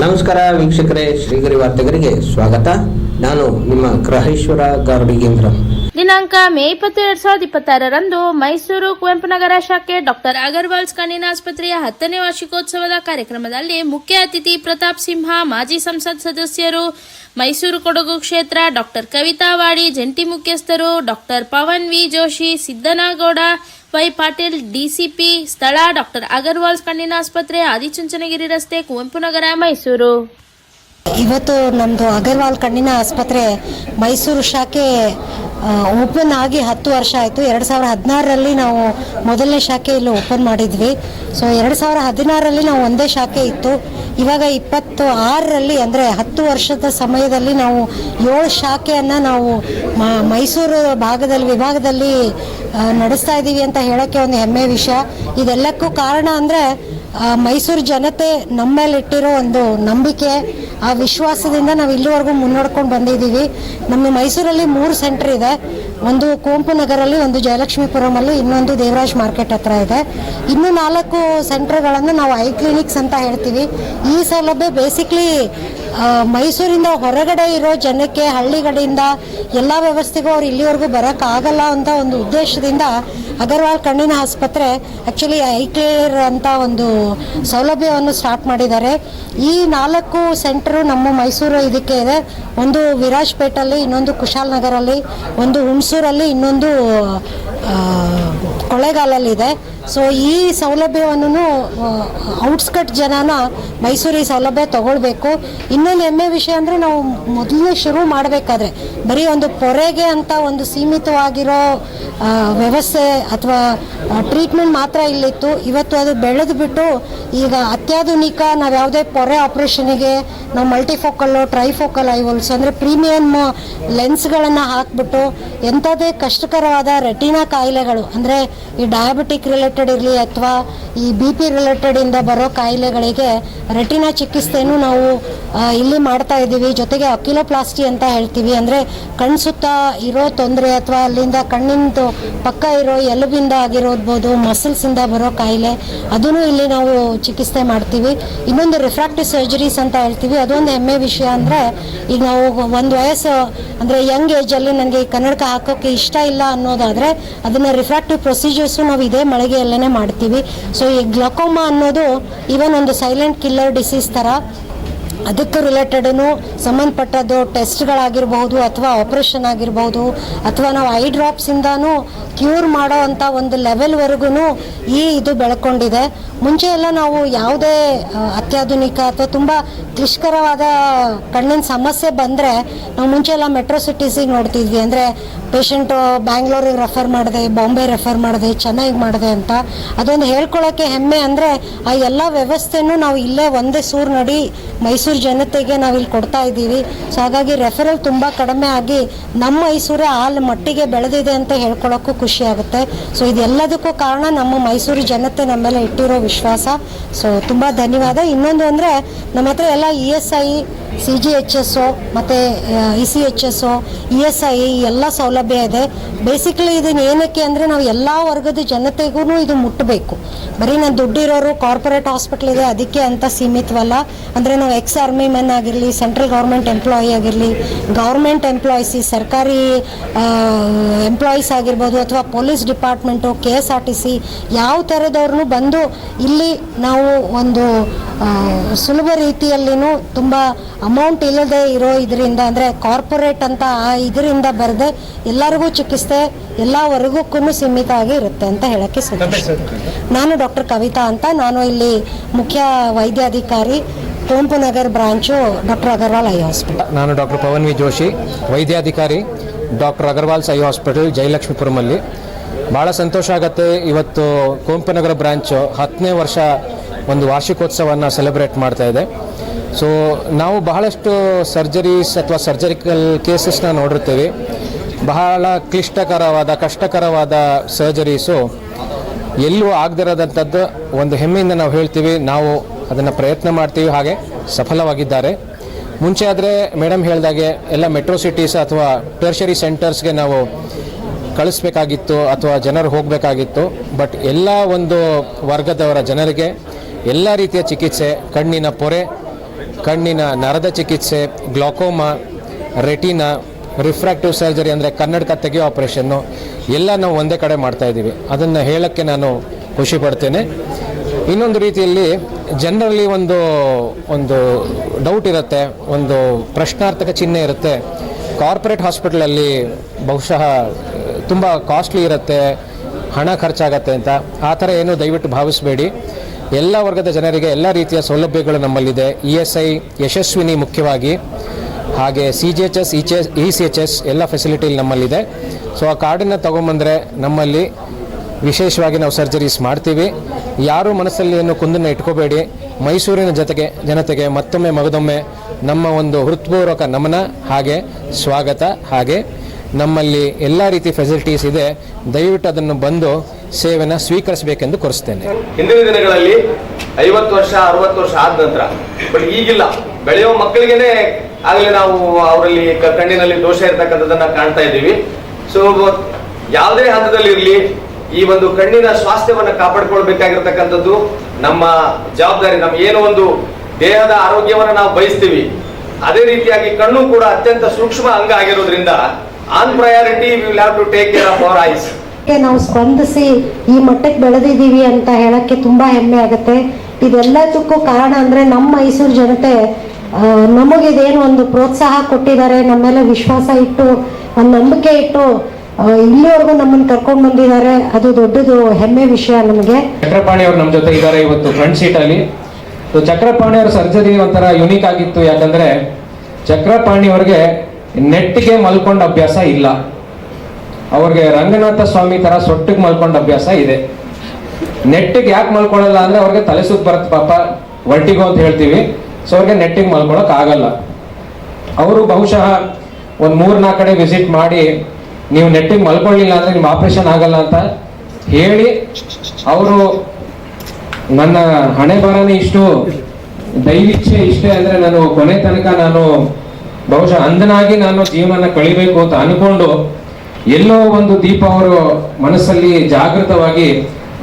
ನಮಸ್ಕಾರ ವೀಕ್ಷಕರೇ, ಶ್ರೀಗರಿ ವಾರ್ತೆಗರಿಗೆ ಸ್ವಾಗತ. ನಾನು ನಿಮ್ಮ ಗ್ರಹೇಶ್ವರ ಗಾರ್ಡಿಗೇಂದ್ರ. ದಿನಾಂಕ ಮೇ 20, 2026ರಂದು ಮೈಸೂರು ಕುವೆಂಪುನಗರ ಶಾಖೆ ಡಾಕ್ಟರ್ ಅಗರ್ವಾಲ್ಸ್ ಕಣ್ಣಿನ ಆಸ್ಪತ್ರೆಯ 10ನೇ ವಾರ್ಷಿಕೋತ್ಸವದ ಕಾರ್ಯಕ್ರಮದಲ್ಲಿ ಮುಖ್ಯ ಅತಿಥಿ ಪ್ರತಾಪ್ ಸಿಂಹ, ಮಾಜಿ ಸಂಸತ್ ಸದಸ್ಯರು, ಮೈಸೂರು ಕೊಡಗು ಕ್ಷೇತ್ರ ಡಾಕ್ಟರ್ ಕವಿತಾ ವಾಡಿ, ಜಂಟಿ ಮುಖ್ಯಸ್ಥರು doctor Pavan V Joshi, Siddanagouda Y Patil, DCP, ಸ್ಥಳ ಡಾಕ್ಟರ್ ಅಗರ್ವಾಲ್ಸ್ ಕಣ್ಣಿನ ಆಸ್ಪತ್ರೆ, ಆದಿಚುಂಚನಗಿರಿ ರಸ್ತೆ, ಕುವೆಂಪುನಗರ, ಮೈಸೂರು. ಇವತ್ತು ನಮ್ಮದು ಅಗರ್ವಾಲ್ ಕಣ್ಣಿನ ಆಸ್ಪತ್ರೆ ಮೈಸೂರು ಶಾಖೆ ಓಪನ್ ಆಗಿ 10 ವರ್ಷ ಆಯಿತು. 2016ರಲ್ಲಿ ನಾವು ಮೊದಲನೇ ಶಾಖೆ ಇಲ್ಲಿ ಓಪನ್ ಮಾಡಿದ್ವಿ. ಸೊ 2016ರಲ್ಲಿ ನಾವು ಒಂದೇ ಶಾಖೆ ಇತ್ತು. ಇವಾಗ 26ರಲ್ಲಿ ಅಂದರೆ 10 ವರ್ಷದ ಸಮಯದಲ್ಲಿ ನಾವು 7 ಶಾಖೆಯನ್ನು ನಾವು ಮೈಸೂರು ವಿಭಾಗದಲ್ಲಿ ನಡೆಸ್ತಾ ಇದ್ದೀವಿ ಅಂತ ಹೇಳೋಕ್ಕೆ ಒಂದು ಹೆಮ್ಮೆ ವಿಷಯ. ಇದೆಲ್ಲಕ್ಕೂ ಕಾರಣ ಅಂದರೆ ಮೈಸೂರು ಜನತೆ ನಮ್ಮ ಮೇಲೆ ಇಟ್ಟಿರೋ ಒಂದು ನಂಬಿಕೆ, ಆ ವಿಶ್ವಾಸದಿಂದ ನಾವು ಇಲ್ಲಿವರೆಗೂ ಮುನ್ನಡ್ಕೊಂಡು ಬಂದಿದ್ದೀವಿ. ನಮ್ಮ ಮೈಸೂರಲ್ಲಿ 3 ಸೆಂಟರ್ ಇದೆ. ಒಂದು ಕುವೆಂಪು ನಗರಲ್ಲಿ, ಒಂದು ಜಯಲಕ್ಷ್ಮೀಪುರಮಲ್ಲಿ, ಇನ್ನೊಂದು ದೇವರಾಜ್ ಮಾರ್ಕೆಟ್ ಹತ್ರ ಇದೆ. ಇನ್ನೂ 4 ಸೆಂಟರ್ಗಳನ್ನು ನಾವು ಐ ಕ್ಲಿನಿಕ್ಸ್ ಅಂತ ಹೇಳ್ತೀವಿ. ಈ ಸೌಲಭ್ಯ ಬೇಸಿಕ್ಲಿ ಮೈಸೂರಿಂದ ಹೊರಗಡೆ ಇರೋ ಜನಕ್ಕೆ, ಹಳ್ಳಿಗಡೆಯಿಂದ ಎಲ್ಲ ವ್ಯವಸ್ಥೆಗೂ ಅವ್ರು ಇಲ್ಲಿವರೆಗೂ ಬರೋಕ್ಕಾಗಲ್ಲ ಅಂತ ಒಂದು ಉದ್ದೇಶದಿಂದ ಅಗರ್ವಾಲ್ ಕಣ್ಣಿನ ಆಸ್ಪತ್ರೆ ಆ್ಯಕ್ಚುಲಿ ಐ ಕೇರ್ ಅಂತ ಒಂದು ಸೌಲಭ್ಯವನ್ನು ಸ್ಟಾರ್ಟ್ ಮಾಡಿದ್ದಾರೆ. ಈ 4 ಸೆಂಟರು ನಮ್ಮ ಮೈಸೂರು ಇದಕ್ಕೆ ಇದೆ. ಒಂದು ವಿರಾಜ್ಪೇಟಲ್ಲಿ, ಇನ್ನೊಂದು ಕುಶಾಲನಗರಲ್ಲಿ, ಒಂದು ಹುಣಸೂರಲ್ಲಿ, ಇನ್ನೊಂದು ಕೊಳ್ಳೇಗಾಲಲ್ಲಿದೆ. ಸೊ ಈ ಸೌಲಭ್ಯವನ್ನು ಔಟ್ಸ್ಕಟ್ ಜನನ ಮೈಸೂರು ಈ ಸೌಲಭ್ಯ ತಗೊಳ್ಬೇಕು. ಇನ್ನೊಂದು ಹೆಮ್ಮೆ ವಿಷಯ ಅಂದರೆ ನಾವು ಮೊದಲನೇ ಶುರು ಮಾಡಬೇಕಾದ್ರೆ ಬರೀ ಒಂದು ಪೊರೆಗೆ ಅಂತ ಒಂದು ಸೀಮಿತವಾಗಿರೋ ವ್ಯವಸ್ಥೆ ಅಥವಾ ಟ್ರೀಟ್ಮೆಂಟ್ ಮಾತ್ರ ಇಲ್ಲಿತ್ತು. ಇವತ್ತು ಅದು ಬೆಳೆದು ಬಿಟ್ಟು ಈಗ ಅತ್ಯಾಧುನಿಕ, ನಾವು ಯಾವುದೇ ಪೊರೆ ಆಪ್ರೇಷನಿಗೆ ನಾವು ಮಲ್ಟಿಫೋಕಲ್ಲು, ಟ್ರೈಫೋಕಲ್ ಐವೋಲ್ಸ್ ಅಂದರೆ ಪ್ರೀಮಿಯಮ್ ಲೆನ್ಸ್ಗಳನ್ನು ಹಾಕಿಬಿಟ್ಟು ಎಂಥದೇ ಕಷ್ಟಕರವಾದ ರೆಟಿನಾ ಕಾಯಿಲೆಗಳು ಅಂದರೆ ಈ ಡಯಾಬಿಟಿಕ್ ರಿಲೇಟೆಡ್ ಇರಲಿ ಅಥವಾ ಈ BP ರಿಲೇಟೆಡಿಂದ ಬರೋ ಕಾಯಿಲೆಗಳಿಗೆ ರೆಟಿನಾ ಚಿಕಿತ್ಸೆನೂ ನಾವು ಇಲ್ಲಿ ಮಾಡ್ತಾ ಇದ್ದೀವಿ. ಜೊತೆಗೆ ಅಕ್ಯುಲೋಪ್ಲಾಸ್ಟಿ ಅಂತ ಹೇಳ್ತೀವಿ, ಅಂದರೆ ಕಣ್ಣು ಸುತ್ತ ಇರೋ ತೊಂದರೆ ಅಥವಾ ಅಲ್ಲಿಂದ ಕಣ್ಣಿಂದು ಪಕ್ಕ ಇರೋ ಎಲುಬಿಂದ ಆಗಿರೋದ್ಬೋದು, ಮಸಲ್ಸಿಂದ ಬರೋ ಕಾಯಿಲೆ, ಅದನ್ನು ಇಲ್ಲಿ ನಾವು ಚಿಕಿತ್ಸೆ ಮಾಡ್ತೀವಿ. ಇನ್ನೊಂದು ರಿಫ್ರಾಕ್ಟಿವ್ ಸರ್ಜರೀಸ್ ಅಂತ ಹೇಳ್ತೀವಿ. ಅದೊಂದು ಹೆಮ್ಮೆ ವಿಷಯ ಅಂದರೆ ಈಗ ನಾವು ಒಂದು ವಯಸ್ಸು ಅಂದರೆ ಯಂಗ್ ಏಜಲ್ಲಿ ನನಗೆ ಕನ್ನಡಕ ಹಾಕೋಕ್ಕೆ ಇಷ್ಟ ಇಲ್ಲ ಅನ್ನೋದಾದರೆ ಅದನ್ನು ರಿಫ್ರಾಕ್ಟಿವ್ ಪ್ರೊಸೀಜರ್ಸು ನಾವು ಇದೇ ಮಳಿಗೆಯಲ್ಲೇ ಮಾಡ್ತೀವಿ. ಸೊ ಈ ಗ್ಲಕೋಮಾ ಅನ್ನೋದು ಈವನ್ ಒಂದು ಸೈಲೆಂಟ್ ಕಿಲ್ಲರ್ ಡಿಸೀಸ್ ಥರ, ಅದಕ್ಕೆ ರಿಲೇಟೆಡೂ ಸಂಬಂಧಪಟ್ಟದ್ದು ಟೆಸ್ಟ್ಗಳಾಗಿರ್ಬಹುದು ಅಥವಾ ಆಪ್ರೇಷನ್ ಆಗಿರ್ಬೋದು ಅಥವಾ ನಾವು ಐ ಡ್ರಾಪ್ಸಿಂದನೂ ಕ್ಯೂರ್ ಮಾಡೋ ಅಂಥ ಒಂದು ಲೆವೆಲ್ವರೆಗೂ ಇದು ಬೆಳ್ಕೊಂಡಿದೆ. ಮುಂಚೆ ಎಲ್ಲ ನಾವು ಯಾವುದೇ ಅತ್ಯಾಧುನಿಕ ಅಥವಾ ತುಂಬ ಕ್ಲಿಷ್ಟಕರವಾದ ಕಣ್ಣಿನ ಸಮಸ್ಯೆ ಬಂದರೆ ನಾವು ಮುಂಚೆ ಎಲ್ಲ ಮೆಟ್ರೋ ಸಿಟೀಸಿಗೆ ನೋಡ್ತಿದ್ವಿ. ಅಂದರೆ ಪೇಷಂಟು ಬ್ಯಾಂಗ್ಳೂರಿಗೆ ರೆಫರ್ ಮಾಡಿದೆ, ಬಾಂಬೆ ರೆಫರ್ ಮಾಡಿದೆ, ಚೆನ್ನೈಗೆ ಮಾಡಿದೆ ಅಂತ. ಅದೊಂದು ಹೇಳ್ಕೊಳ್ಳೋಕ್ಕೆ ಹೆಮ್ಮೆ ಅಂದರೆ ಆ ಎಲ್ಲ ವ್ಯವಸ್ಥೆನೂ ನಾವು ಇಲ್ಲೇ ಒಂದೇ ಸೂರಿನಡಿ ಮೈಸೂರು ಜನತೆಗೆ ನಾವಿಲ್ಲಿ ಕೊಡ್ತಾ ಇದ್ದೀವಿ. ಸೊ ಹಾಗಾಗಿ ರೆಫರಲ್ ತುಂಬ ಕಡಿಮೆ ಆಗಿ ನಮ್ಮ ಮೈಸೂರೇ ಮಟ್ಟಿಗೆ ಬೆಳೆದಿದೆ ಅಂತ ಹೇಳ್ಕೊಳ್ಳೋಕ್ಕೂ ಖುಷಿ ಆಗುತ್ತೆ. ಸೊ ಇದೆಲ್ಲದಕ್ಕೂ ಕಾರಣ ನಮ್ಮ ಮೈಸೂರು ಜನತೆ ನಮ್ಮ ಮೇಲೆ ಇಟ್ಟಿರೋ ವಿಶ್ವಾಸ. ಸೊ ತುಂಬ ಧನ್ಯವಾದ. ಇನ್ನೊಂದು ಅಂದರೆ ನಮ್ಮ ಹತ್ರ ಎಲ್ಲ ESI, CGHS ಮತ್ತು ECHS, ESI ಎಲ್ಲ ಸೌಲಭ್ಯ ಇದೆ. ಬೇಸಿಕಲಿ ಇದನ್ನು ಏನಕ್ಕೆ ಅಂದರೆ ನಾವು ಎಲ್ಲ ವರ್ಗದ ಜನತೆಗೂ ಇದು ಮುಟ್ಟಬೇಕು. ಬರೀ ನಾನು ದುಡ್ಡಿರೋರು ಕಾರ್ಪೊರೇಟ್ ಹಾಸ್ಪಿಟ್ಲ್ ಇದೆ ಅದಕ್ಕೆ ಅಂತ ಸೀಮಿತವಲ್ಲ. ಅಂದರೆ ನಾವು ಎಕ್ಸ್ ಆರ್ಮಿ ಮೆನ್ ಆಗಿರಲಿ, ಸೆಂಟ್ರಲ್ ಗೌರ್ಮೆಂಟ್ ಎಂಪ್ಲಾಯಿ ಆಗಿರಲಿ, ಗೌರ್ಮೆಂಟ್ ಎಂಪ್ಲಾಯೀಸ್, ಸರ್ಕಾರಿ ಎಂಪ್ಲಾಯೀಸ್ ಆಗಿರ್ಬೋದು, ಅಥವಾ ಪೊಲೀಸ್ ಡಿಪಾರ್ಟ್ಮೆಂಟು, KSRTC ಯಾವ ಥರದವ್ರನ್ನೂ ಬಂದು ಇಲ್ಲಿ ನಾವು ಒಂದು ಸುಲಭ ರೀತಿಯಲ್ಲಿನೂ ತುಂಬ ಅಮೌಂಟ್ ಇಲ್ಲದೆ ಇರೋ ಇದರಿಂದ, ಅಂದರೆ ಕಾರ್ಪೊರೇಟ್ ಅಂತ ಇದರಿಂದ ಬರದೆ ಎಲ್ಲರಿಗೂ ಚಿಕಿತ್ಸೆ ಎಲ್ಲ ವರ್ಗಕ್ಕೂ ಸೀಮಿತ ಆಗಿ ಇರುತ್ತೆ ಅಂತ ಹೇಳೋಕ್ಕೆ ಸಾಧ್ಯ. ನಾನು ಡಾಕ್ಟರ್ ಕವಿತಾ ಅಂತ, ನಾನು ಇಲ್ಲಿ ಮುಖ್ಯ ವೈದ್ಯಾಧಿಕಾರಿ, Kuvempu Nagar branch, doctor Agarwal I hospital. ನಾನು ಡಾಕ್ಟರ್ ಪವನ್ ವಿ ಜೋಶಿ, ವೈದ್ಯಾಧಿಕಾರಿ, ಡಾಕ್ಟರ್ ಅಗರ್ವಾಲ್ಸ್ ಐ ಹಾಸ್ಪಿಟಲ್, ಜಯಲಕ್ಷ್ಮೀಪುರಮಲ್ಲಿ. ಭಾಳ ಸಂತೋಷ ಆಗುತ್ತೆ. ಇವತ್ತು ಕುವೆಂಪು ನಗರ ಬ್ರಾಂಚು 10ನೇ ವರ್ಷ ಒಂದು ವಾರ್ಷಿಕೋತ್ಸವವನ್ನು ಸೆಲೆಬ್ರೇಟ್ ಮಾಡ್ತಾ ಇದೆ. ಸೊ ನಾವು ಬಹಳಷ್ಟು ಸರ್ಜರೀಸ್ ಅಥವಾ ಸರ್ಜರಿಕಲ್ ಕೇಸಸ್ನ ನೋಡಿರ್ತೀವಿ. ಬಹಳ ಕ್ಲಿಷ್ಟಕರವಾದ, ಕಷ್ಟಕರವಾದ ಸರ್ಜರೀಸು ಎಲ್ಲೂ ಆಗದಿರೋದಂಥದ್ದು ಒಂದು ಹೆಮ್ಮೆಯಿಂದ ನಾವು ಹೇಳ್ತೀವಿ. ನಾವು ಅದನ್ನು ಪ್ರಯತ್ನ ಮಾಡ್ತೀವಿ, ಹಾಗೆ ಸಫಲವಾಗಿದ್ದಾರೆ. ಮುಂಚೆ ಆದರೆ ಮೇಡಮ್ ಹೇಳಿದಾಗೆ ಎಲ್ಲ ಮೆಟ್ರೋ ಸಿಟೀಸ್ ಅಥವಾ ಟರ್ಷರಿ ಸೆಂಟರ್ಸ್ಗೆ ನಾವು ಕಳಿಸ್ಬೇಕಾಗಿತ್ತು ಅಥವಾ ಜನರು ಹೋಗಬೇಕಾಗಿತ್ತು. ಬಟ್ ಎಲ್ಲ ಒಂದು ವರ್ಗದವರ ಜನರಿಗೆ ಎಲ್ಲ ರೀತಿಯ ಚಿಕಿತ್ಸೆ, ಕಣ್ಣಿನ ಪೊರೆ ಕಣ್ಣಿನ ನರದ ಚಿಕಿತ್ಸೆ, ಗ್ಲಾಕೋಮಾ, ರೆಟಿನಾ, ರಿಫ್ರಾಕ್ಟಿವ್ ಸರ್ಜರಿ ಅಂದರೆ ಕನ್ನಡಕ ತೆಗೆಯೋ ಆಪ್ರೇಷನ್ನು ಎಲ್ಲ ನಾವು ಒಂದೇ ಕಡೆ ಮಾಡ್ತಾ ಇದ್ದೀವಿ. ಅದನ್ನು ಹೇಳೋಕ್ಕೆ ನಾನು ಖುಷಿ ಪಡ್ತೇನೆ. ಇನ್ನೊಂದು ರೀತಿಯಲ್ಲಿ ಜನರಲ್ಲಿ ಒಂದು ಡೌಟ್ ಇರುತ್ತೆ, ಒಂದು ಪ್ರಶ್ನಾರ್ಥಕ ಚಿಹ್ನೆ ಇರುತ್ತೆ. ಕಾರ್ಪೊರೇಟ್ ಹಾಸ್ಪಿಟಲಲ್ಲಿ ಬಹುಶಃ ತುಂಬ ಕಾಸ್ಟ್ಲಿ ಇರುತ್ತೆ, ಹಣ ಖರ್ಚಾಗತ್ತೆ ಅಂತ. ಆ ಥರ ಏನು ದಯವಿಟ್ಟು ಭಾವಿಸಬೇಡಿ. ಎಲ್ಲ ವರ್ಗದ ಜನರಿಗೆ ಎಲ್ಲ ರೀತಿಯ ಸೌಲಭ್ಯಗಳು ನಮ್ಮಲ್ಲಿದೆ. ESI, ಯಶಸ್ವಿನಿ ಮುಖ್ಯವಾಗಿ, ಹಾಗೆ CGHS, ECHS ಎಲ್ಲ ಫೆಸಿಲಿಟಿ ನಮ್ಮಲ್ಲಿದೆ. ಸೊ ಆ ಕಾರ್ಡನ್ನು ತೊಗೊಂಬಂದರೆ ನಮ್ಮಲ್ಲಿ ವಿಶೇಷವಾಗಿ ನಾವು ಸರ್ಜರೀಸ್ ಮಾಡ್ತೀವಿ. ಯಾರೂ ಮನಸ್ಸಲ್ಲಿ ಏನು ಕುಂದನ್ನು ಇಟ್ಕೋಬೇಡಿ. ಮೈಸೂರಿನ ಜನತೆಗೆ ಮತ್ತೊಮ್ಮೆ ಮಗದೊಮ್ಮೆ ನಮ್ಮ ಒಂದು ಹೃತ್ಪೂರ್ವಕ ನಮನ, ಹಾಗೆ ಸ್ವಾಗತ. ಹಾಗೆ ನಮ್ಮಲ್ಲಿ ಎಲ್ಲ ರೀತಿ ಫೆಸಿಲಿಟೀಸ್ ಇದೆ. ದಯವಿಟ್ಟು ಅದನ್ನು ಬಂದು ಸೇವೆನ ಸ್ವೀಕರಿಸಬೇಕೆಂದು ಕೋರಿಸ್ತೇನೆ. ಹಿಂದಿನ ದಿನಗಳಲ್ಲಿ 50 ವರ್ಷ 60 ವರ್ಷ ಆದ ನಂತರ, ಬಟ್ ಈಗಿಲ್ಲ, ಬೆಳೆಯುವ ಮಕ್ಕಳಿಗೆನೆ ಆಗಲೇ ನಾವು ಅವರಲ್ಲಿ ಕಣ್ಣಿನಲ್ಲಿ ದೋಷ ಇರ್ತಕ್ಕಂಥದ್ದನ್ನ ಕಾಣ್ತಾ ಇದ್ದೀವಿ. ಸೊ ಯಾವುದೇ ಹಂತದಲ್ಲಿ ಇರಲಿ, ಈ ಒಂದು ಕಣ್ಣಿನ ಸ್ವಾಸ್ಥ್ಯವನ್ನ ಕಾಪಾಡಿಕೊಳ್ಬೇಕಾಗಿರ್ತಕ್ಕಂಥದ್ದು ನಮ್ಮ ಜವಾಬ್ದಾರಿ. ನಮ್ಮ ಏನೋ ಒಂದು ದೇಹದ ಆರೋಗ್ಯವನ್ನ ನಾವು ಬಯಸ್ತೀವಿ, ಅದೇ ರೀತಿಯಾಗಿ ಕಣ್ಣು ಕೂಡ ಅತ್ಯಂತ ಸೂಕ್ಷ್ಮ ಅಂಗ ಆಗಿರೋದ್ರಿಂದ on priority we will have to take care of our eyes. ನಾವು ಸ್ಪಂದಿಸಿ ಈ ಮಟ್ಟಕ್ಕೆ ಬೆಳೆದಿದ್ದೀವಿ ಅಂತ ಹೇಳಕ್ಕೆ ತುಂಬಾ ಹೆಮ್ಮೆ ಆಗುತ್ತೆ. ಇದೆಲ್ಲದಕ್ಕೂ ಕಾರಣ ಅಂದ್ರೆ ನಮ್ಮ ಮೈಸೂರು ಜನತೆ ನಮಗಿದೇನು ಒಂದು ಪ್ರೋತ್ಸಾಹ ಕೊಟ್ಟಿದ್ದಾರೆ, ನಮ್ಮ ಮೇಲೆ ವಿಶ್ವಾಸ ಇಟ್ಟು, ಒಂದು ನಂಬಿಕೆ ಇಟ್ಟು ಇಲ್ಲಿವರೆಗೂ ನಮ್ಮನ್ನು ಕರ್ಕೊಂಡು ಬಂದಿದ್ದಾರೆ. ಅದು ದೊಡ್ಡದು ಹೆಮ್ಮೆ ವಿಷಯ ನಮಗೆ. ಚಕ್ರಪಾಣಿ ಅವರು ನಮ್ಮ ಜೊತೆ ಇದ್ದಾರೆ ಇವತ್ತು ಫ್ರಂಟ್ ಸೀಟಲ್ಲಿ. ಚಕ್ರಪಾಣಿ ಅವರ ಸರ್ಜರಿ ಒಂಥರ ಯುನೀಕ್ ಆಗಿತ್ತು. ಯಾಕಂದ್ರೆ ಚಕ್ರಪಾಣಿ ಅವ್ರಿಗೆ ನೆಟ್ಟಿಗೆ ಮಲ್ಕೊಂಡ ಅಭ್ಯಾಸ ಇಲ್ಲ. ಅವ್ರಿಗೆ ರಂಗನಾಥ ಸ್ವಾಮಿ ತರ ಸೊಟ್ಟಿಗೆ ಮಲ್ಕೊಂಡ ಅಭ್ಯಾಸ ಇದೆ. ನೆಟ್ಟಿಗೆ ಯಾಕೆ ಮಲ್ಕೊಳ್ಳಲ್ಲ ಅಂದ್ರೆ ಅವ್ರಿಗೆ ತಲೆ ಸುತ್ತ ಬರುತ್ತೆ ಪಾಪ, ವರ್ಟಿಗೋ ಅಂತ ಹೇಳ್ತೀವಿ. ಸೊ ಅವ್ರಿಗೆ ನೆಟ್ಟಿಗೆ ಮಲ್ಕೊಳಕ್ ಆಗಲ್ಲ. ಅವರು ಬಹುಶಃ ಒಂದು 3-4 ಕಡೆ ವಿಸಿಟ್ ಮಾಡಿ, ನೀವು ನೆಟ್ಟಿಗೆ ಮಲ್ಕೊಳ್ಳಿಲ್ಲ ಅಂದ್ರೆ ನಿಮ್ ಆಪರೇಷನ್ ಆಗಲ್ಲ ಅಂತ ಹೇಳಿ, ಅವರು ನನ್ನ ಹಣೆ ಬರನೇ ಇಷ್ಟು, ದೈವಿಚ್ಛೆ ಇಷ್ಟೇ ಅಂದ್ರೆ ನಾನು ಕೊನೆ ತನಕ ನಾನು ಬಹುಶಃ ಅಂಧನಾಗಿ ನಾನು ಜೀವನ ಕಳಿಬೇಕು ಅಂತ ಅನ್ಕೊಂಡು, ಎಲ್ಲೋ ಒಂದು ದೀಪ ಅವರು ಮನಸ್ಸಲ್ಲಿ ಜಾಗೃತವಾಗಿ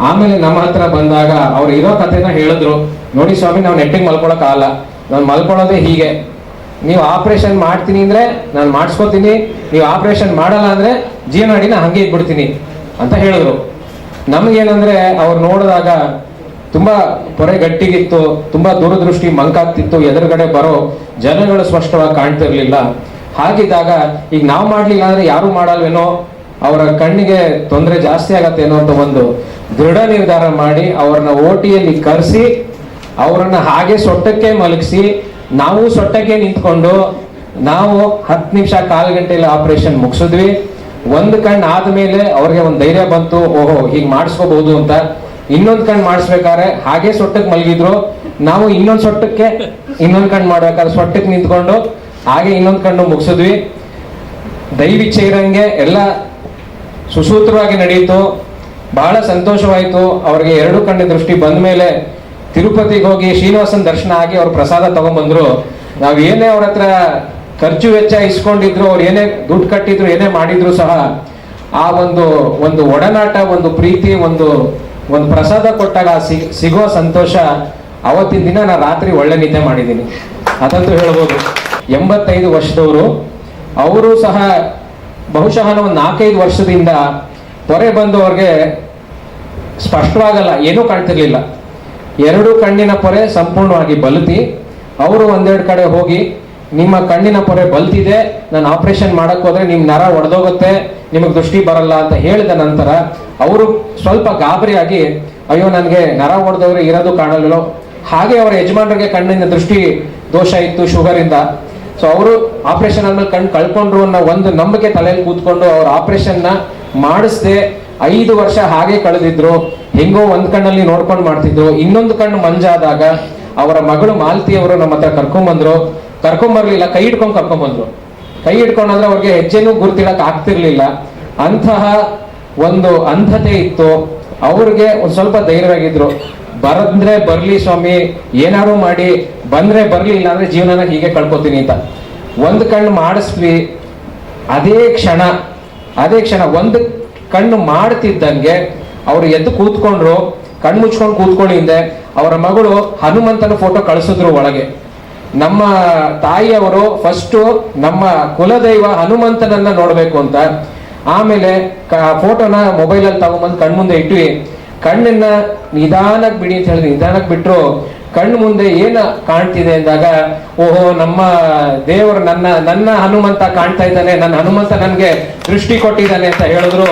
ಆಮೇಲೆ ನಮ್ಮ ಹತ್ರ ಬಂದಾಗ ಅವ್ರು ಇರೋ ಕಥೆನ ಹೇಳಿದ್ರು. ನೋಡಿ ಸ್ವಾಮಿ, ನಾವು ನೆಟ್ಟಿಗೆ ಮಲ್ಕೊಳಕ್ ಆಗಲ್ಲ, ನಾನು ಮಲ್ಕೊಳ್ಳೋದೇ ಹೀಗೆ. ನೀವು ಆಪರೇಷನ್ ಮಾಡ್ತೀನಿ ಅಂದ್ರೆ ನಾನು ಮಾಡಿಸ್ಕೋತೀನಿ, ನೀವು ಆಪರೇಷನ್ ಮಾಡಲ್ಲ ಅಂದ್ರೆ ಜೀವನಾಡಿನ ಹಂಗೆ ಇಟ್ಬಿಡ್ತೀನಿ ಅಂತ ಹೇಳಿದ್ರು. ನಮಗೇನಂದ್ರೆ ಅವ್ರು ನೋಡಿದಾಗ ತುಂಬಾ ಪೊರೆ ಗಟ್ಟಿಗಿತ್ತು, ತುಂಬಾ ದೂರದೃಷ್ಟಿ ಮಂಕಾಗ್ತಿತ್ತು, ಎದುರುಗಡೆ ಬರೋ ಜನಗಳು ಸ್ಪಷ್ಟವಾಗಿ ಕಾಣ್ತಿರ್ಲಿಲ್ಲ. ಹಾಗಿದ್ದಾಗ ಈಗ ನಾವು ಮಾಡ್ಲಿಲ್ಲ ಅಂದ್ರೆ ಯಾರು ಮಾಡಲ್ವೇನೋ, ಅವರ ಕಣ್ಣಿಗೆ ತೊಂದರೆ ಜಾಸ್ತಿ ಆಗತ್ತೇನೋ ಅಂತ ಒಂದು ದೃಢ ನಿರ್ಧಾರ ಮಾಡಿ ಅವ್ರನ್ನ OTಯಲ್ಲಿ ಕರೆಸಿ, ಅವರನ್ನ ಹಾಗೆ ಸೊಟ್ಟಕ್ಕೆ ಮಲಗಿಸಿ, ನಾವು ಸೊಟ್ಟಕ್ಕೆ ನಿಂತ್ಕೊಂಡು ನಾವು 10 ನಿಮಿಷ 1/4 ಗಂಟೆಯಲ್ಲಿ ಆಪರೇಷನ್ ಮುಗಿಸಿದ್ವಿ. ಒಂದು ಕಣ್ಣು ಆದ್ಮೇಲೆ ಅವ್ರಿಗೆ ಒಂದು ಧೈರ್ಯ ಬಂತು, ಓಹೋ ಹೀಗೆ ಮಾಡಿಸ್ಕೋಬಹುದು ಅಂತ. ಇನ್ನೊಂದು ಕಣ್ಣು ಮಾಡಿಸ್ಬೇಕಾದ್ರೆ ಹಾಗೆ ಸೊಟ್ಟಕ್ಕೆ ಮಲಗಿದ್ರು. ನಾವು ಇನ್ನೊಂದು ಸೊಟ್ಟಕ್ಕೆ ಇನ್ನೊಂದು ಕಣ್ಣು ಮಾಡ್ಬೇಕಾದ್ರೆ ಸೊಟ್ಟಕ್ಕೆ ನಿಂತ್ಕೊಂಡು ಹಾಗೆ ಇನ್ನೊಂದು ಕಣ್ಣು ಮುಗಿಸಿದ್ವಿ. ದೈವಿಚ್ಛೆ ಇರಂಗೆ ಎಲ್ಲ ಸುಸೂತ್ರವಾಗಿ ನಡೆಯಿತು. ಬಹಳ ಸಂತೋಷವಾಯಿತು. ಅವ್ರಿಗೆ 2 ಕಣ್ಣಿನ ದೃಷ್ಟಿ ಬಂದ ಮೇಲೆ ತಿರುಪತಿಗೆ ಹೋಗಿ ಶ್ರೀನಿವಾಸನ್ ದರ್ಶನ ಆಗಿ ಅವ್ರ ಪ್ರಸಾದ ತಗೊಂಡ್ಬಂದ್ರು. ನಾವ್ ಏನೇ ಅವ್ರ ಹತ್ರ ಖರ್ಚು ವೆಚ್ಚ ಇಸ್ಕೊಂಡಿದ್ರು, ಅವ್ರು ಏನೇ ದುಡ್ಡು ಕಟ್ಟಿದ್ರು, ಏನೇ ಮಾಡಿದ್ರು ಸಹ ಆ ಒಂದು ಒಡನಾಟ, ಒಂದು ಪ್ರೀತಿ, ಒಂದು ಪ್ರಸಾದ ಕೊಟ್ಟಾಗ ಸಿಗೋ ಸಂತೋಷ, ಅವತ್ತಿನ ದಿನ ನಾನು ರಾತ್ರಿ ಒಳ್ಳೆ ನಿದ್ದೆ ಮಾಡಿದ್ದೀನಿ, ಅದಂತೂ ಹೇಳ್ಬೋದು. 85 ವರ್ಷದವರು. ಅವರು ಸಹ ಬಹುಶಃ ಒಂದು 4-5 ವರ್ಷದಿಂದ ಪೊರೆ ಬಂದು ಅವ್ರಿಗೆ ಸ್ಪಷ್ಟವಾಗಲ್ಲ, ಏನೂ ಕಾಣ್ತಿರ್ಲಿಲ್ಲ. 2 ಕಣ್ಣಿನ ಪೊರೆ ಸಂಪೂರ್ಣವಾಗಿ ಬಲ್ತಿ. ಅವರು 1-2 ಕಡೆ ಹೋಗಿ, ನಿಮ್ಮ ಕಣ್ಣಿನ ಪೊರೆ ಬಲ್ತಿದೆ, ನಾನು ಆಪರೇಷನ್ ಮಾಡಕ್ ಹೋದ್ರೆ ನಿಮ್ ನರ ಒಡೆದೋಗುತ್ತೆ, ನಿಮಗೆ ದೃಷ್ಟಿ ಬರಲ್ಲ ಅಂತ ಹೇಳಿದ ನಂತರ ಅವರು ಸ್ವಲ್ಪ ಗಾಬರಿಯಾಗಿ, ಅಯ್ಯೋ ನನಗೆ ನರ ಒಡೆದವ್ರು ಇರೋದು ಕಾಣಲ್ವೋ. ಹಾಗೆ ಅವರ ಯಜಮಾನರಿಗೆ ಕಣ್ಣಿನ ದೃಷ್ಟಿ ದೋಷ ಇತ್ತು, ಶುಗರ್ ಇಂದ. ಸೊ ಅವರು ಆಪರೇಷನ್ ಆದ್ಮೇಲೆ ಕಣ್ಣು ಕಳ್ಕೊಂಡ್ರು ಅನ್ನೋ ಒಂದು ನಂಬಿಕೆ ತಲೆಯಲ್ಲಿ ಕೂತ್ಕೊಂಡು ಅವ್ರ ಆಪರೇಷನ್ ನ ಮಾಡಿಸದೆ 5 ವರ್ಷ ಹಾಗೆ ಕಳೆದಿದ್ರು. ಹೆಂಗೋ ಒಂದ್ ಕಣ್ಣಲ್ಲಿ ನೋಡ್ಕೊಂಡು ಮಾಡ್ತಿದ್ರು. ಇನ್ನೊಂದು ಕಣ್ಣು ಮಂಜಾದಾಗ ಅವರ ಮಗಳು ಮಾಲತಿ ಅವರು ನಮ್ಮ ಹತ್ರ ಕರ್ಕೊಂಬರ್ಲಿಲ್ಲ, ಕೈ ಹಿಡ್ಕೊಂಡು ಕರ್ಕೊಂಡ್ಬಂದ್ರು. ಕೈ ಹಿಡ್ಕೊಂಡ್ರೆ ಅವ್ರಿಗೆ ಹೆಜ್ಜೆನೂ ಗುರ್ತಿಡಕ್ ಆಗ್ತಿರ್ಲಿಲ್ಲ. ಅಂತಹ ಒಂದು ಅಂಧತೆ ಇತ್ತು ಅವ್ರಿಗೆ. ಒಂದ್ ಸ್ವಲ್ಪ ಧೈರ್ಯವಾಗಿದ್ರು, ಬಂದ್ರೆ ಬರ್ಲಿ ಸ್ವಾಮಿ, ಏನಾರು ಮಾಡಿ, ಬಂದ್ರೆ ಬರ್ಲಿ, ಇಲ್ಲ ಅಂದ್ರೆ ಜೀವನನ ಹೀಗೆ ಕಳ್ಕೊತೀನಿ ಅಂತ. ಒಂದು ಕಣ್ಣು ಮಾಡಿಸ್ವಿ. ಅದೇ ಕ್ಷಣ ಒಂದು ಕಣ್ಣು ಮಾಡ್ತಿದ್ದಂಗೆ ಅವ್ರು ಎದ್ದು ಕೂತ್ಕೊಂಡ್ರು. ಕಣ್ಣು ಮುಚ್ಕೊಂಡು ಕೂತ್ಕೊಳ್ಳಿ ಹಿಂದೆ. ಅವರ ಮಗಳು ಹನುಮಂತನ ಫೋಟೋ ಕಳಿಸಿದ್ರು ಒಳಗೆ. ನಮ್ಮ ತಾಯಿಯವರು ಫಸ್ಟು ನಮ್ಮ ಕುಲದೈವ ಹನುಮಂತನನ್ನ ನೋಡ್ಬೇಕು ಅಂತ, ಆಮೇಲೆ ಫೋಟೋನ ಮೊಬೈಲಲ್ಲಿ ತಗೊಂಬಂದು ಕಣ್ಮುಂದೆ ಇಟ್ವಿ. ಕಣ್ಣನ್ನ ನಿಧಾನಕ್ಕೆ ಬಿಡಿ ಅಂತ ಹೇಳಿದ್ವಿ. ನಿಧಾನಕ್ಕೆ ಬಿಟ್ರು ಕಣ್ಣು ಮುಂದೆ ಏನು ಕಾಣ್ತಿದೆ ಅಂದಾಗ, ಓಹೋ ನಮ್ಮ ದೇವರು ನನ್ನ ಹನುಮಂತ ಕಾಣ್ತಾ ಇದ್ದಾನೆ, ನನ್ನ ಹನುಮಂತ ನನ್ಗೆ ದೃಷ್ಟಿ ಕೊಟ್ಟಿದ್ದಾನೆ ಅಂತ ಹೇಳಿದ್ರು.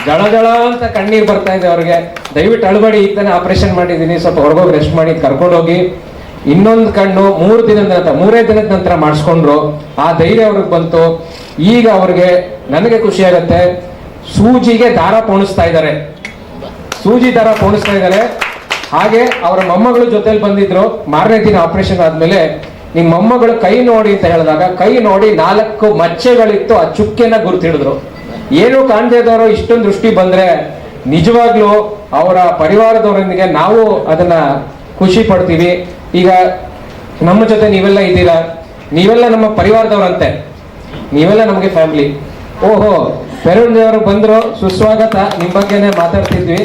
ಜಳ ಜಳ ಅಂತ ಕಣ್ಣೀರು ಬರ್ತಾ ಇದೆ ಅವ್ರಿಗೆ. ದಯವಿಟ್ಟು ಅಳಬೇಡಿ, ಈಗ ತಾನೇ ಆಪರೇಷನ್ ಮಾಡಿದ್ದೀನಿ, ಸ್ವಲ್ಪ ಹೊರಗೋಗಿ ರೆಸ್ಟ್ ಮಾಡಿ ಕರ್ಕೊಂಡೋಗಿ ಇನ್ನೊಂದು ಕಣ್ಣು ಮೂರೇ ದಿನದ ನಂತರ ಮಾಡಿಸ್ಕೊಂಡ್ರು. ಆ ಧೈರ್ಯ ಅವ್ರಿಗೆ ಬಂತು. ಈಗ ಅವ್ರಿಗೆ ನನಗೆ ಖುಷಿ ಆಗುತ್ತೆ, ಸೂಜಿಗೆ ದಾರ ಪೋಣಿಸ್ತಾ ಇದ್ದಾರೆ, ಸೂಜಿ ದಾರ ಪೋಣಿಸ್ತಾ ಇದ್ದಾರೆ. ಹಾಗೆ ಅವರ ಮೊಮ್ಮಗಳು ಜೊತೆಲಿ ಬಂದಿದ್ರು. ಮಾರನೇ ದಿನ ಆಪರೇಷನ್ ಆದ್ಮೇಲೆ ನಿಮ್ಮ ಮೊಮ್ಮಗಳು ಕೈ ನೋಡಿ ಅಂತ ಹೇಳಿದಾಗ ಕೈ ನೋಡಿ 4 ಮಚ್ಚೆಗಳಿತ್ತು, ಆ ಚುಕ್ಕೆನ ಗುರುತಿಡಿದ್ರು. ಏನು ಕಾಣದೇ ಇದ್ದವರು ಇಷ್ಟೊಂದು ದೃಷ್ಟಿ ಬಂದ್ರೆ ನಿಜವಾಗ್ಲೂ ಅವರ ಪರಿವಾರದವರೊಂದಿಗೆ ನಾವು ಅದನ್ನ ಖುಷಿ ಪಡ್ತೀವಿ. ಈಗ ನಮ್ಮ ಜೊತೆ ನೀವೆಲ್ಲ ಇದ್ದೀರಾ, ನೀವೆಲ್ಲ ನಮ್ಮ ಪರಿವಾರದವರಂತೆ, ನೀವೆಲ್ಲ ನಮಗೆ ಫ್ಯಾಮಿಲಿ. ಓಹೋ, ಪೆರುಂದೇವರು ಬಂದ್ರು, ಸುಸ್ವಾಗತ, ನಿಮ್ಮ ಬಗ್ಗೆನೇ ಮಾತಾಡ್ತಿದ್ವಿ,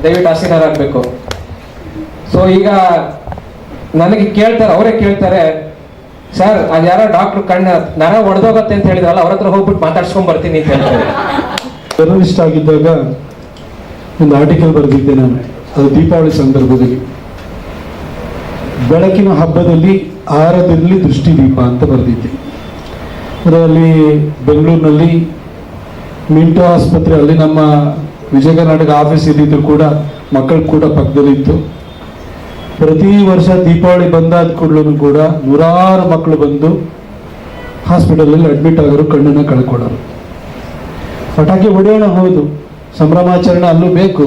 ದಯವಿಟ್ಟು ಆಶೀರ್ವಾದರಾಗಬೇಕು. ಸೊ ಈಗ ನನಗೆ ಕೇಳ್ತಾರೆ, ಅವರೇ ಕೇಳ್ತಾರೆ, ಸರ್ ಅದು ಯಾರೋ ಡಾಕ್ಟರ್ ಕಣ್ಣು ನರ ಒಡೆದೋಗತ್ತೆ ಅಂತ ಹೇಳಿದ್ರಲ್ಲ, ಅವ್ರ ಹತ್ರ ಹೋಗ್ಬಿಟ್ಟು ಮಾತಾಡ್ಸ್ಕೊಂಡ್ ಬರ್ತೀನಿ ಅಂತ ಹೇಳ್ತಾರೆ. ಜರ್ನಲಿಸ್ಟ್ ಆಗಿದ್ದಾಗ ಒಂದು ಆರ್ಟಿಕಲ್ ಬರೆದಿದ್ದೆ ನಾನು, ಅದು ದೀಪಾವಳಿ ಸಂದರ್ಭದಲ್ಲಿ. ಬೆಳಕಿನ ಹಬ್ಬದಲ್ಲಿ ಆರದಿರಲಿ ದೃಷ್ಟಿ ದೀಪ ಅಂತ ಬರೆದಿದ್ದೆ. ಅದರಲ್ಲಿ ಬೆಂಗಳೂರಿನಲ್ಲಿ ಮಿಂಟೋ ಆಸ್ಪತ್ರೆ, ಅಲ್ಲಿ ನಮ್ಮ ವಿಜಯ ಕರ್ನಾಟಕ ಆಫೀಸ್ ಇದ್ದಿದ್ರು ಕೂಡ ಮಕ್ಕಳು ಕೂಡ ಪಕ್ಕದಲ್ಲಿತ್ತು. ಪ್ರತಿ ವರ್ಷ ದೀಪಾವಳಿ ಬಂದಾದ ಕೂಡಲೂ ಕೂಡ ನೂರಾರು ಮಕ್ಕಳು ಬಂದು ಹಾಸ್ಪಿಟಲಲ್ಲಿ ಅಡ್ಮಿಟ್ ಆಗೋರು, ಕಣ್ಣನ್ನು ಕಳ್ಕೊಳ್ಳೋರು. ಪಟಾಕಿ ಹೊಡೆಯೋಣ, ಹೌದು, ಸಂಭ್ರಮಾಚರಣೆ ಅಲ್ಲೂ ಬೇಕು.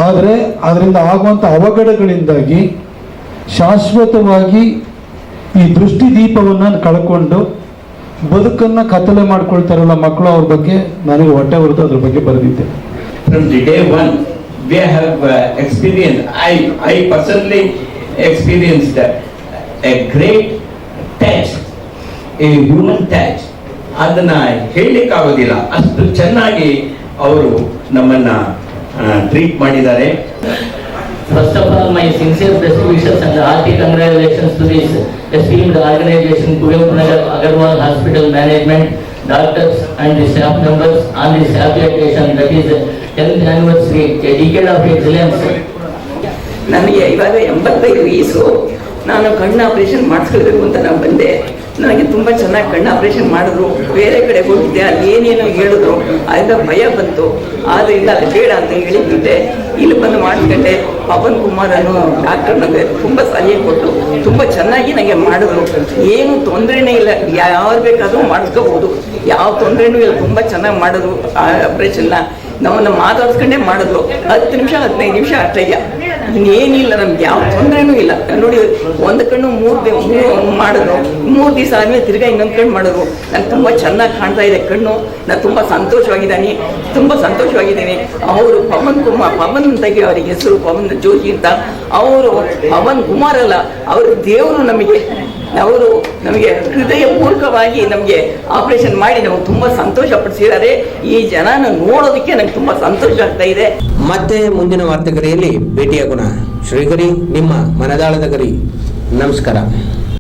ಆದರೆ ಅದರಿಂದ ಆಗುವಂಥ ಅವಘಡಗಳಿಂದಾಗಿ ಶಾಶ್ವತವಾಗಿ ಈ ದೃಷ್ಟಿ ದೀಪವನ್ನು ಕಳ್ಕೊಂಡು ಬದುಕನ್ನು ಕತ್ತಲೆ ಮಾಡ್ಕೊಳ್ತಾರಲ್ಲ ಮಕ್ಕಳು, ಅವ್ರ ಬಗ್ಗೆ ನನಗೆ ಹೊಟ್ಟೆ ಹೊರತು ಅದ್ರ ಬಗ್ಗೆ ಬರೆದಿದ್ದೆ. From the day one, we have experienced, I personally experienced a great touch, a human touch. ಅದನ್ನ ಹೇಳಲಿಕ್ಕಾಗೋದಿಲ್ಲ, ಅಷ್ಟು ಚೆನ್ನಾಗಿ ಅವರು ನಮ್ಮನ್ನ ಟ್ರೀಟ್ ಮಾಡಿದ್ದಾರೆ. First of all, my sincere best wishes and hearty congratulations to this esteemed organization, Kuvempu Nagar Agarwal Hospital Management, doctors and the staff members on this happy occasion, that is 10th anniversary, a decade of excellence. ನನಗೆ ಇವಾಗ 85 ವಯಸ್ಸು. ನಾನು ಕಣ್ಣು operation ಮಾಡಿಸ್ಕೊಳ್ಬೇಕು ಅಂತ ನಾನು ಬಂದೆ. ನನಗೆ ತುಂಬ ಚೆನ್ನಾಗಿ ಕಣ್ಣು ಆಪರೇಷನ್ ಮಾಡಿದ್ರು. ಬೇರೆ ಕಡೆ ಹೋಗಿದ್ದೆ, ಅಲ್ಲಿ ಏನೇನೋ ಹೇಳಿದ್ರು, ಅದರಿಂದ ಭಯ ಬಂತು. ಆದ್ದರಿಂದ ಅದು ಬೇಡ ಅಂತ ಹೇಳಿದ್ದೆ. ಇಲ್ಲಿ ಬಂದು ಮಾಡಿಸ್ಕೊಂಡೆ. ಪವನ್ ಕುಮಾರ್ ಅನ್ನೋ ಡಾಕ್ಟರ್ ನನಗೆ ತುಂಬ ಸಲಹೆ ಕೊಟ್ಟು ತುಂಬ ಚೆನ್ನಾಗಿ ನನಗೆ ಮಾಡಿದ್ರು. ಏನು ತೊಂದರೆನೇ ಇಲ್ಲ, ಯಾರು ಬೇಕಾದರೂ ಮಾಡಿಸ್ಕೋಬೋದು, ಯಾವ ತೊಂದರೆನೂ ಇಲ್ಲ. ತುಂಬ ಚೆನ್ನಾಗಿ ಮಾಡಿದ್ರು ಆ ಆಪ್ರೇಷನ್ನ. ನಮ್ಮನ್ನು ಮಾತಾಡ್ಸ್ಕೊಂಡೇ ಮಾಡಿದ್ರು. 10 ನಿಮಿಷ 15 ನಿಮಿಷ ಅಷ್ಟೇ, ಇನ್ನೇನಿಲ್ಲ, ನಮ್ಗೆ ಯಾವ ತೊಂದರೆನೂ ಇಲ್ಲ. ನೋಡಿ, ಒಂದು ಕಣ್ಣು 3 ಮಾಡಿದ್ರು, 3 ದಿವಸ ಆದ್ಮೇಲೆ ತಿರ್ಗಾ ಇನ್ನೊಂದು ಕಣ್ಣು ಮಾಡಿದ್ರು. ನಂಗೆ ತುಂಬ ಚೆನ್ನಾಗಿ ಕಾಣ್ತಾ ಇದೆ ಕಣ್ಣು. ನಾನು ತುಂಬ ಸಂತೋಷವಾಗಿದ್ದೀನಿ. ಅವರು ಪವನ್ ತೆಗಿ, ಅವರಿಗೆ ಹೆಸರು ಪವನ್ ಜೋಶಿ ಅಂತ. ಅವರು ಪವನ್ ಕುಮಾರ್ ಅಲ್ಲ, ಅವರು ದೇವರು ಅವರು ನಮಗೆ ಹೃದಯಪೂರ್ವಕವಾಗಿ ನಮಗೆ ಆಪರೇಷನ್ ಮಾಡಿ ನಮಗೆ ತುಂಬ ಸಂತೋಷ ಪಡಿಸಿದ್ದಾರೆ. ಈ ಜನನ ನೋಡೋದಕ್ಕೆ ನಂಗೆ ತುಂಬ ಸಂತೋಷ ಆಗ್ತಾ ಇದೆ. ಮತ್ತೆ ಮುಂದಿನ ವಾರ್ತೆಗರಿಯಲ್ಲಿ ಭೇಟಿಯಾಗೋಣ. ಶ್ರೀಗರಿ, ನಿಮ್ಮ ಮನದಾಳದ ಗರಿ. ನಮಸ್ಕಾರ.